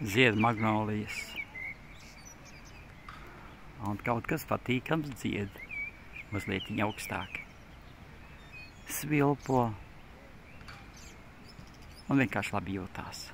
zied magnolijas. Un kaut kas patīkams dzied, mazliet augstāk. Svilpo un vienkārši labi jūtās.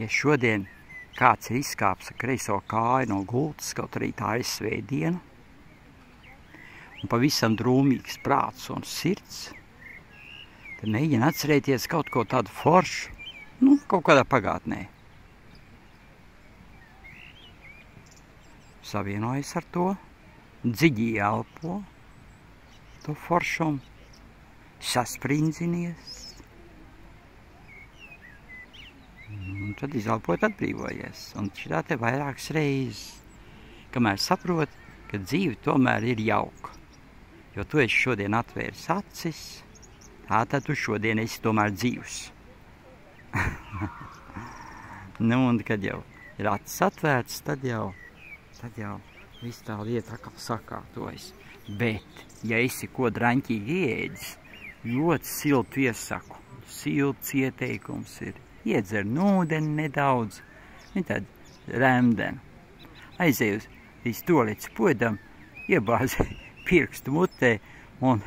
Ja šodien kāds ir izkāps ar kreiso kāju no gultas, kaut arī tā ir svētdiena, un pavisam drūmīgs prāts un sirds, tad mēģina atcerēties kaut ko tādu foršu, kaut kādā pagātnē. Savienojas ar to, dziļi elpo to foršumu, sasprindzinies, un tad izelpot atbrīvojies. Un šitā te vairākas reizes, kamēr saprot, ka dzīve tomēr ir jauka. Jo tu esi šodien atvēris acis, tātad tu šodien esi tomēr dzīvs. Un kad jau ir acis atvērts, tad jau viss tā lieta atkal sakārtojas. Bet, ja esi ko draņķīgi ēdis, ļoti siltu iesaku, silts ieteikums ir iedzer ūdeni nedaudz, un tad remdeni. Aizej uz toaletes podam, iebāzi pirkstu mutē un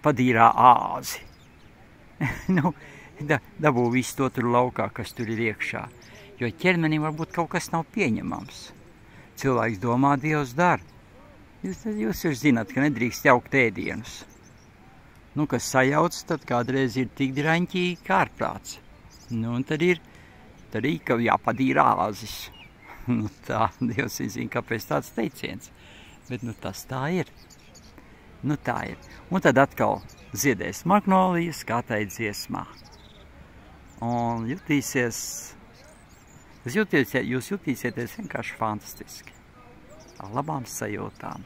padīrā āzi. Dabū visu to tur laukā, kas tur ir iekšā. Jo ķermenim varbūt kaut kas nav pieņemams. Cilvēks domā, Dievs dara. Jūs jau zināt, ka nedrīkst jaukt ēdienus. Kas sajauc, tad kādreiz ir tik draņķīgi kā ārprāts. Un tad ir ka jāpadīra āzis. Tā, Dievs zina, kāpēc tāds teiciens. Bet tas tā ir. Tā ir. Un tad atkal ziedēs magnolijas, kā tai dziesmā. Un jūs jutīsieties vienkārši fantastiski. Ar labām sajūtām.